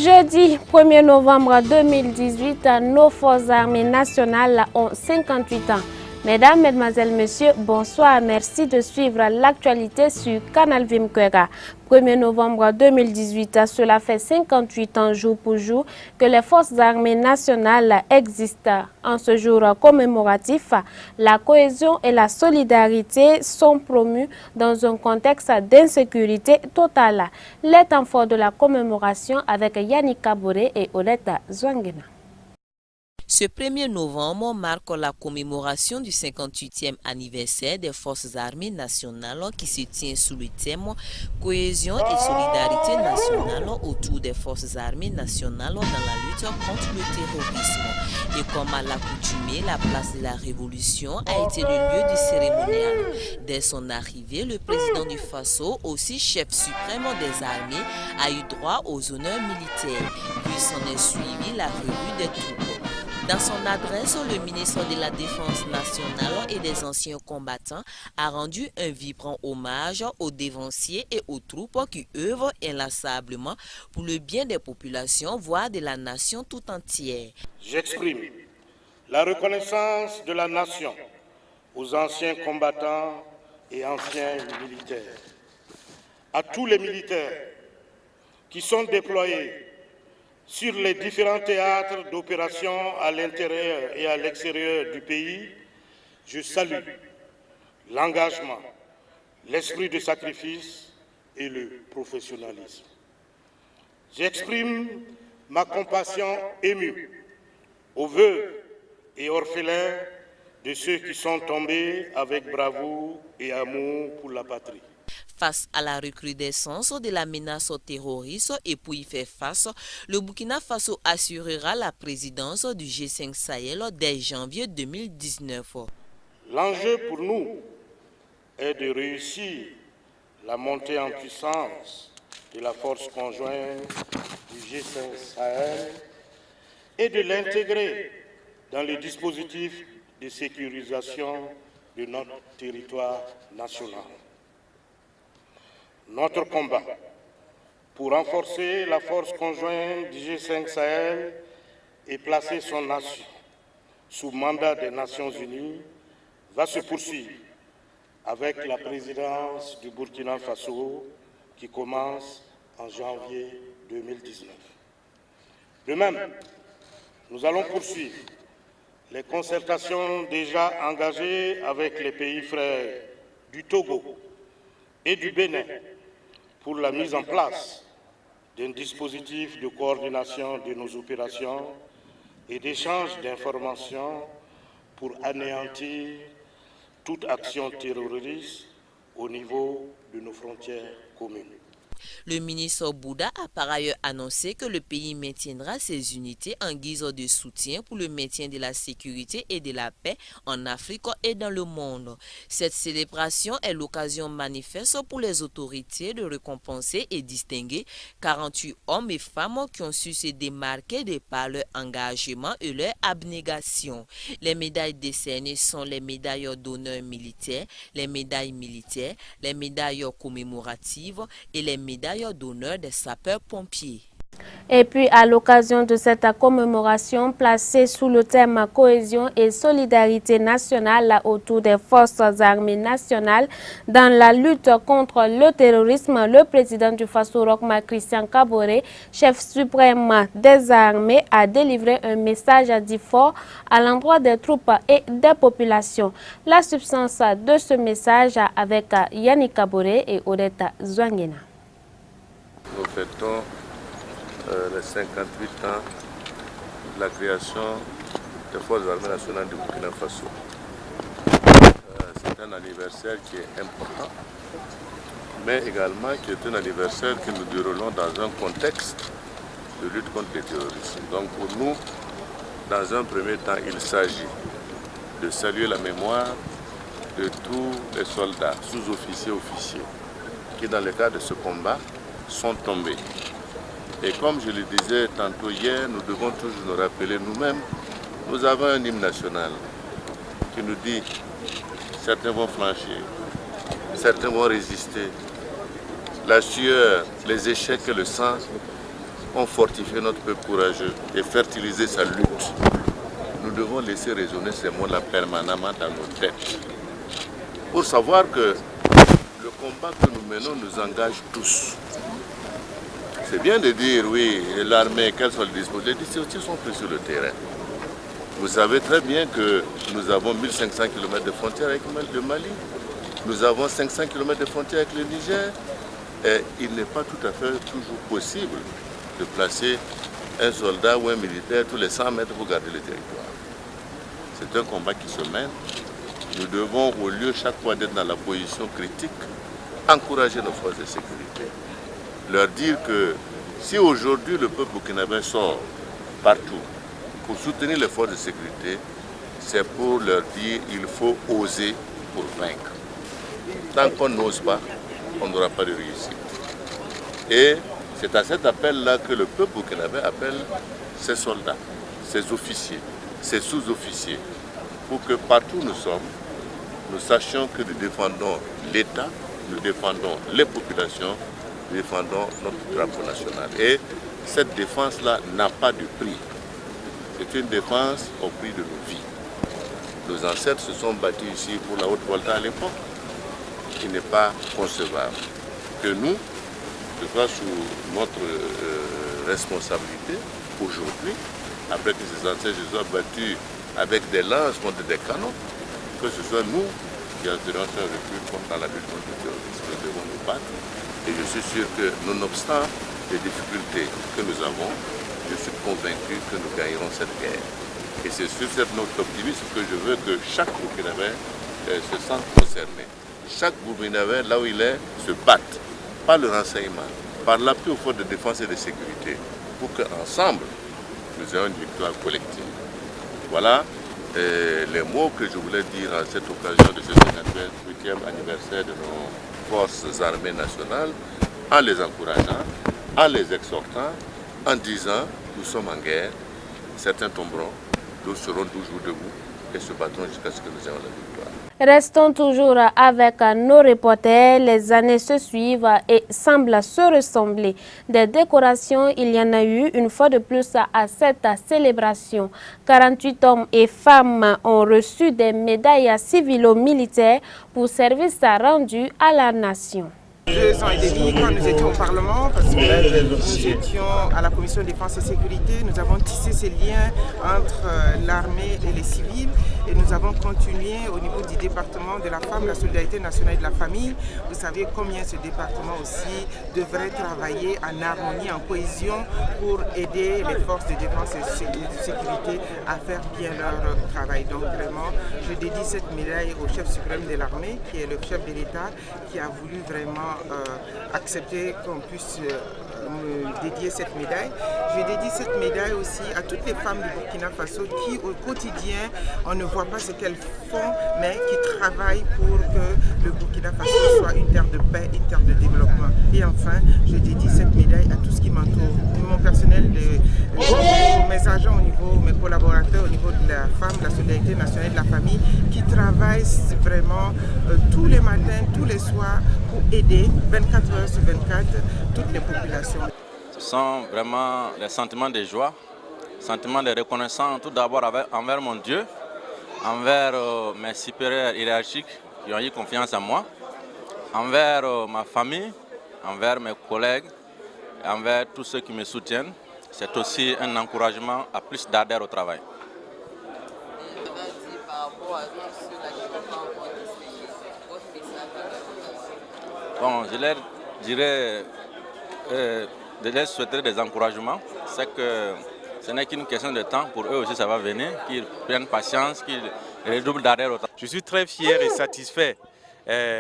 Jeudi 1er novembre 2018, nos forces armées nationales ont 58 ans. Mesdames, Mesdemoiselles, Messieurs, bonsoir. Merci de suivre l'actualité sur Canal Vimkwega. 1er novembre 2018, cela fait 58 ans jour pour jour que les forces armées nationales existent. En ce jour commémoratif, la cohésion et la solidarité sont promues dans un contexte d'insécurité totale. Les temps forts de la commémoration avec Yannick Kaboré et Odette Zouangena. Ce 1er novembre marque la commémoration du 58e anniversaire des Forces armées nationales qui se tient sous le thème Cohésion et solidarité nationale autour des Forces armées nationales dans la lutte contre le terrorisme. Et comme à l'accoutumée, la place de la Révolution a été le lieu du cérémonial. Dès son arrivée, le président du Faso, aussi chef suprême des armées, a eu droit aux honneurs militaires. Puis s'en est suivi la revue des troupes. Dans son adresse, le ministre de la Défense nationale et des anciens combattants a rendu un vibrant hommage aux dévanciers et aux troupes qui œuvrent inlassablement pour le bien des populations, voire de la nation tout entière. J'exprime la reconnaissance de la nation aux anciens combattants et anciens militaires, à tous les militaires qui sont déployés sur les différents théâtres d'opération à l'intérieur et à l'extérieur du pays. Je salue l'engagement, l'esprit de sacrifice et le professionnalisme. J'exprime ma compassion émue aux veuves et orphelins de ceux qui sont tombés avec bravoure et amour pour la patrie. Face à la recrudescence de la menace terroriste et pour y faire face, le Burkina Faso assurera la présidence du G5 Sahel dès janvier 2019. L'enjeu pour nous est de réussir la montée en puissance de la force conjointe du G5 Sahel et de l'intégrer dans le dispositif de sécurisation de notre territoire national. Notre combat pour renforcer la force conjointe du G5 Sahel et placer son nation sous mandat des Nations Unies va se poursuivre avec la présidence du Burkina Faso qui commence en janvier 2019. De même, nous allons poursuivre les concertations déjà engagées avec les pays frères du Togo et du Bénin pour la mise en place d'un dispositif de coordination de nos opérations et d'échange d'informations pour anéantir toute action terroriste au niveau de nos frontières communes. Le ministre Bouda a par ailleurs annoncé que le pays maintiendra ses unités en guise de soutien pour le maintien de la sécurité et de la paix en Afrique et dans le monde. Cette célébration est l'occasion manifeste pour les autorités de récompenser et distinguer 48 hommes et femmes qui ont su se démarquer de par leur engagement et leur abnégation. Les médailles décernées sont les médailles d'honneur militaire, les médailles militaires, les médailles commémoratives et les médaille d'honneur des sapeurs-pompiers. Et puis, à l'occasion de cette commémoration placée sous le thème cohésion et solidarité nationale autour des forces armées nationales dans la lutte contre le terrorisme, le président du Faso, Roch-Marc Christian Kaboré, chef suprême des armées, a délivré un message dit fort à l'endroit des troupes et des populations. La substance de ce message avec Yannick Kaboré et Odette Zouangena. Nous fêtons les 58 ans de la création des Forces armées nationales du Burkina Faso. C'est un anniversaire qui est important, mais également qui est un anniversaire que nous déroulons dans un contexte de lutte contre le terrorisme. Donc pour nous, dans un premier temps, il s'agit de saluer la mémoire de tous les soldats, sous-officiers, officiers, qui dans le cadre de ce combat sont tombés. Et comme je le disais tantôt hier, nous devons toujours nous rappeler nous-mêmes, nous avons un hymne national qui nous dit certains vont flancher, certains vont résister. La sueur, les échecs et le sang ont fortifié notre peuple courageux et fertilisé sa lutte. Nous devons laisser résonner ces mots-là permanemment dans nos têtes. Pour savoir que le combat que nous menons nous engage tous. C'est bien de dire, oui, l'armée, quelles sont les dispositions? Les dispositions sont prises sur le terrain. Vous savez très bien que nous avons 1500 km de frontières avec le Mali. Nous avons 500 km de frontières avec le Niger. Et il n'est pas tout à fait toujours possible de placer un soldat ou un militaire tous les 100 mètres pour garder le territoire. C'est un combat qui se mène. Nous devons, au lieu chaque fois d'être dans la position critique, encourager nos forces de sécurité. Leur dire que si aujourd'hui le peuple burkinabé sort partout pour soutenir les forces de sécurité, c'est pour leur dire qu'il faut oser pour vaincre. Tant qu'on n'ose pas, on n'aura pas de réussite. Et c'est à cet appel-là que le peuple burkinabé appelle ses soldats, ses officiers, ses sous-officiers, pour que partout où nous sommes, nous sachions que nous défendons l'État, nous défendons les populations, nous défendons notre drapeau national. Et cette défense-là n'a pas de prix. C'est une défense au prix de nos vies. Nos ancêtres se sont battus ici pour la Haute-Volta à l'époque, qui n'est pas concevable. Que nous, ce soit sous notre responsabilité, aujourd'hui, après que ces ancêtres se soient battus avec des lances contre des canons, que ce soit nous qui assurons un recul contre la lutte contre le terrorisme. Nous devons nous battre. Et je suis sûr que, nonobstant les difficultés que nous avons, je suis convaincu que nous gagnerons cette guerre. Et c'est sur cette note optimiste que je veux que chaque Burkinabé se sente concerné. Chaque Burkinabé, là où il est, se batte par le renseignement, par l'appui aux forces de défense et de sécurité, pour qu'ensemble, nous ayons une victoire collective. Voilà les mots que je voulais dire à cette occasion de ce 58e anniversaire de nos forces armées nationales, en les encourageant, en les exhortant, en disant nous sommes en guerre, certains tomberont, d'autres seront toujours debout et se battront jusqu'à ce que nous ayons la victoire. Restons toujours avec nos reporters. Les années se suivent et semblent se ressembler. Des décorations, il y en a eu une fois de plus à cette célébration. 48 hommes et femmes ont reçu des médailles civilo-militaires pour services rendus à la nation. 2 ans et demi quand nous étions au Parlement, parce que nous étions à la Commission Défense et Sécurité, nous avons tissé ces liens entre l'armée et les civils et nous avons continué au niveau du département de la femme, la solidarité nationale et de la famille. Vous savez combien ce département aussi devrait travailler en harmonie, en cohésion pour aider les forces de défense et de sécurité à faire bien leur travail. Donc vraiment, je dédie cette médaille au chef suprême de l'armée, qui est le chef de l'État, qui a voulu vraiment accepter qu'on puisse me dédier cette médaille. Je dédie cette médaille aussi à toutes les femmes du Burkina Faso qui au quotidien, on ne voit pas ce qu'elles font, mais qui travaillent pour que le Burkina Faso soit une terre de paix, une terre de développement. Et enfin, je dédie cette médaille à tout ce qui m'entoure, mon personnel, mes agents au niveau, mes collaborateurs au niveau de la femme, la solidarité nationale de la famille, qui travaillent vraiment tous les matins, tous les soirs pour aider 24 heures sur 24 toutes les populations. Ce sont vraiment les sentiments de joie, sentiments de reconnaissance tout d'abord envers mon Dieu, envers mes supérieurs hiérarchiques qui ont eu confiance en moi, envers ma famille, envers mes collègues, envers tous ceux qui me soutiennent. C'est aussi un encouragement à plus d'ardeur au travail. Bon, je leur dirais de leur souhaiter des encouragements. C'est que ce n'est qu'une question de temps. Pour eux aussi, ça va venir. Qu'ils prennent patience, qu'ils redoublent d'ardeur au travail. Je suis très fier et satisfait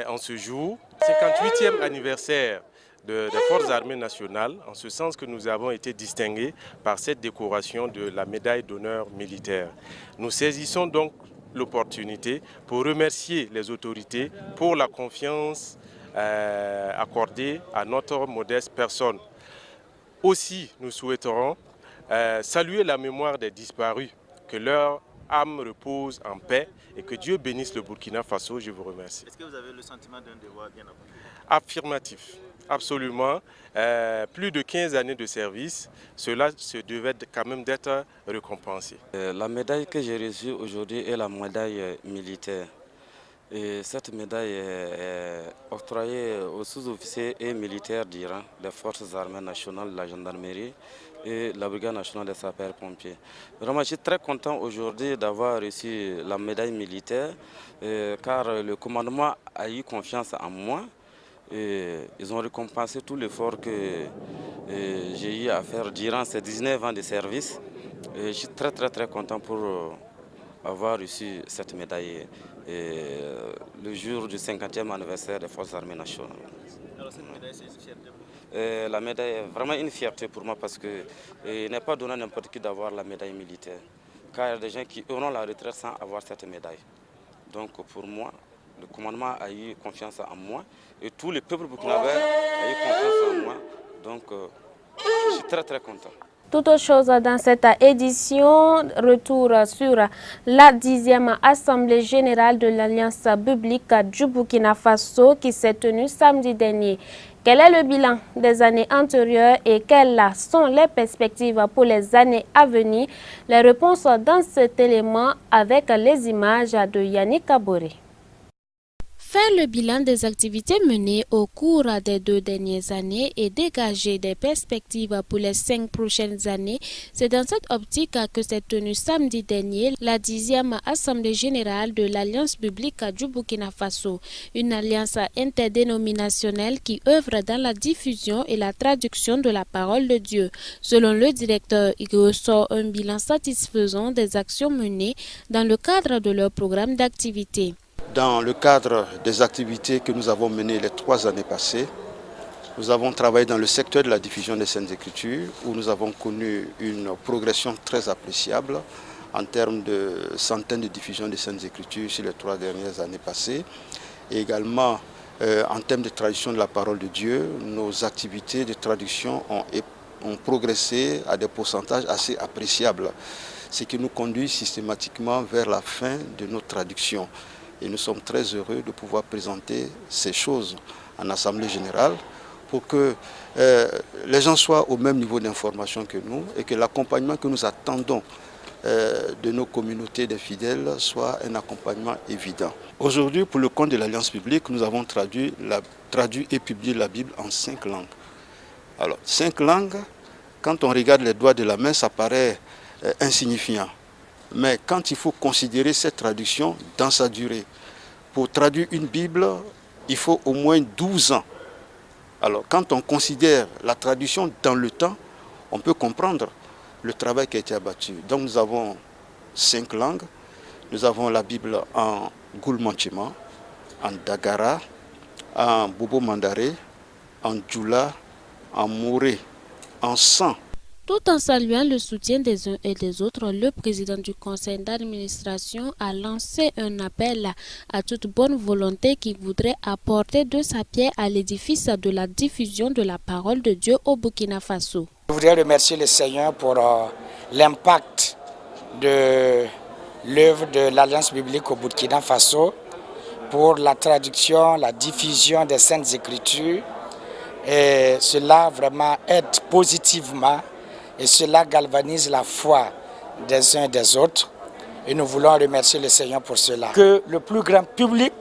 en ce jour, 58e anniversaire des Forces armées nationales, en ce sens que nous avons été distingués par cette décoration de la médaille d'honneur militaire. Nous saisissons donc l'opportunité pour remercier les autorités pour la confiance accordée à notre modeste personne. Aussi, nous souhaiterons saluer la mémoire des disparus, que leur âme repose en paix et que Dieu bénisse le Burkina Faso. Je vous remercie. Est-ce que vous avez le sentiment d'un devoir bien accompli? Affirmatif, absolument. Plus de 15 années de service, cela se devait quand même d'être récompensé. La médaille que j'ai reçue aujourd'hui est la médaille militaire. Et cette médaille est octroyée aux sous-officiers et militaires d'Iran, des forces armées nationales, de la gendarmerie et la brigade nationale des sapeurs-pompiers. Vraiment, je suis très content aujourd'hui d'avoir reçu la médaille militaire car le commandement a eu confiance en moi. Et ils ont récompensé tout l'effort que j'ai eu à faire durant ces 19 ans de service. Et je suis très content pour avoir reçu cette médaille le jour du 50e anniversaire des Forces armées nationales. Alors cette médaille, c'est une fierté pour vous? La médaille est vraiment une fierté pour moi parce qu'il n'est pas donné à n'importe qui d'avoir la médaille militaire. Car il y a des gens qui auront la retraite sans avoir cette médaille. Donc pour moi, le commandement a eu confiance en moi et tout le peuple burkinabé a eu confiance en moi. Donc je suis très content. Toute autre chose dans cette édition, retour sur la 10e Assemblée générale de l'Alliance biblique du Burkina Faso qui s'est tenue samedi dernier. Quel est le bilan des années antérieures et quelles sont les perspectives pour les années à venir? Les réponses dans cet élément avec les images de Yannick Kaboré. Faire le bilan des activités menées au cours des 2 dernières années et dégager des perspectives pour les 5 prochaines années, c'est dans cette optique que s'est tenue samedi dernier la 10e Assemblée générale de l'Alliance biblique du Burkina Faso, une alliance interdénominationnelle qui œuvre dans la diffusion et la traduction de la parole de Dieu. Selon le directeur, il ressort un bilan satisfaisant des actions menées dans le cadre de leur programme d'activité. Dans le cadre des activités que nous avons menées les 3 années passées, nous avons travaillé dans le secteur de la diffusion des Saintes Écritures où nous avons connu une progression très appréciable en termes de centaines de diffusions des Saintes Écritures sur les 3 dernières années passées. Et également, en termes de traduction de la parole de Dieu, nos activités de traduction ont progressé à des pourcentages assez appréciables, ce qui nous conduit systématiquement vers la fin de nos traductions. Et nous sommes très heureux de pouvoir présenter ces choses en Assemblée générale pour que les gens soient au même niveau d'information que nous et que l'accompagnement que nous attendons de nos communautés des fidèles soit un accompagnement évident. Aujourd'hui, pour le compte de l'Alliance biblique, nous avons traduit et publié la Bible en 5 langues. Alors, 5 langues, quand on regarde les doigts de la main, ça paraît insignifiant. Mais quand il faut considérer cette traduction dans sa durée, pour traduire une Bible, il faut au moins 12 ans. Alors quand on considère la traduction dans le temps, on peut comprendre le travail qui a été abattu. Donc nous avons 5 langues. Nous avons la Bible en Goulmanchima, en Dagara, en Bobo Mandare, en Djoula, en Mouré, en San. Tout en saluant le soutien des uns et des autres, le président du conseil d'administration a lancé un appel à toute bonne volonté qui voudrait apporter de sa pierre à l'édifice de la diffusion de la parole de Dieu au Burkina Faso. Je voudrais remercier le Seigneur pour l'impact de l'œuvre de l'Alliance biblique au Burkina Faso, pour la traduction, la diffusion des Saintes Écritures. Et cela vraiment aide positivement. Et cela galvanise la foi des uns et des autres. Et nous voulons remercier le Seigneur pour cela. Que le plus grand public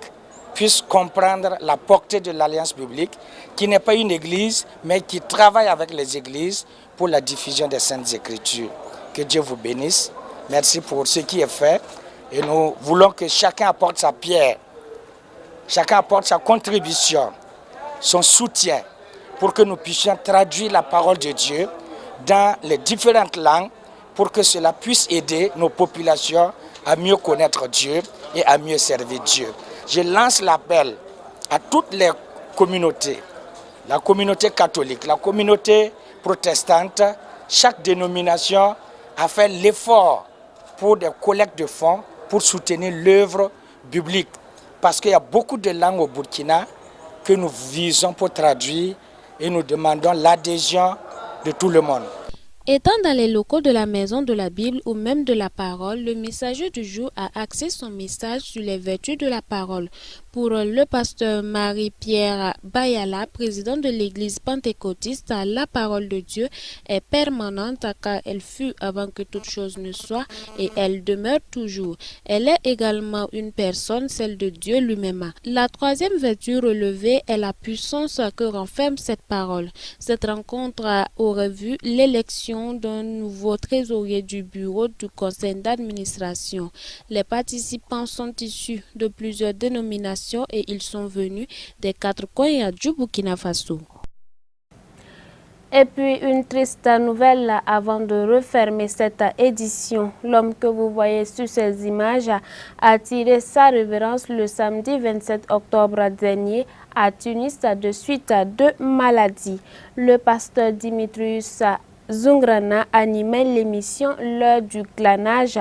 puisse comprendre la portée de l'Alliance biblique, qui n'est pas une église, mais qui travaille avec les églises pour la diffusion des Saintes Écritures. Que Dieu vous bénisse. Merci pour ce qui est fait. Et nous voulons que chacun apporte sa pierre, chacun apporte sa contribution, son soutien, pour que nous puissions traduire la parole de Dieu dans les différentes langues pour que cela puisse aider nos populations à mieux connaître Dieu et à mieux servir Dieu. Je lance l'appel à toutes les communautés, la communauté catholique, la communauté protestante, chaque dénomination a fait l'effort pour des collectes de fonds pour soutenir l'œuvre biblique. Parce qu'il y a beaucoup de langues au Burkina que nous visons pour traduire et nous demandons l'adhésion de tout le monde. Étant dans les locaux de la Maison de la Bible ou même de la Parole, le messager du jour a axé son message sur les vertus de la parole. Pour le pasteur Marie-Pierre Bayala, président de l'église pentecôtiste, la parole de Dieu est permanente car elle fut avant que toute chose ne soit et elle demeure toujours. Elle est également une personne, celle de Dieu lui-même. La troisième vertu relevée est la puissance que renferme cette parole. Cette rencontre aurait vu l'élection d'un nouveau trésorier du bureau du conseil d'administration. Les participants sont issus de plusieurs dénominations et ils sont venus des 4 coins du Burkina Faso. Et puis une triste nouvelle avant de refermer cette édition. L'homme que vous voyez sur ces images a tiré sa révérence le samedi 27 octobre dernier à Tunis de suite à 2 maladies. Le pasteur Dimitrius Zungrana animait l'émission L'heure du glanage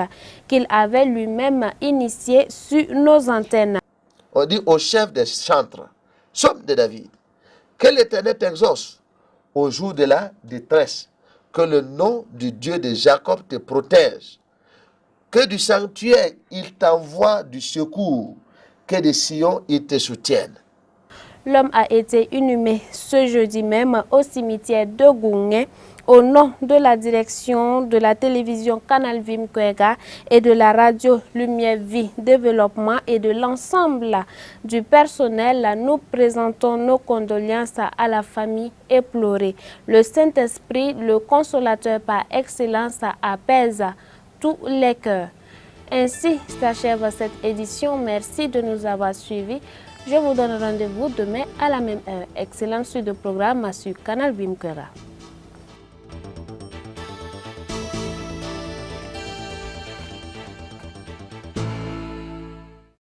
qu'il avait lui-même initié sur nos antennes. On dit au chef des chantres, somme de David, que l'Éternel t'exauce au jour de la détresse, que le nom du Dieu de Jacob te protège, que du sanctuaire il t'envoie du secours, que de Sion il te soutienne. L'homme a été inhumé ce jeudi même au cimetière de Goungé au nom de la direction de la télévision Canal Vim Kwega et de la radio Lumière Vie Développement et de l'ensemble du personnel. Nous présentons nos condoléances à la famille éplorée. Le Saint-Esprit, le consolateur par excellence, apaise tous les cœurs. Ainsi s'achève cette édition. Merci de nous avoir suivis. Je vous donne rendez-vous demain à la même heure. Excellente suite de programme sur Canal Vim Kwega.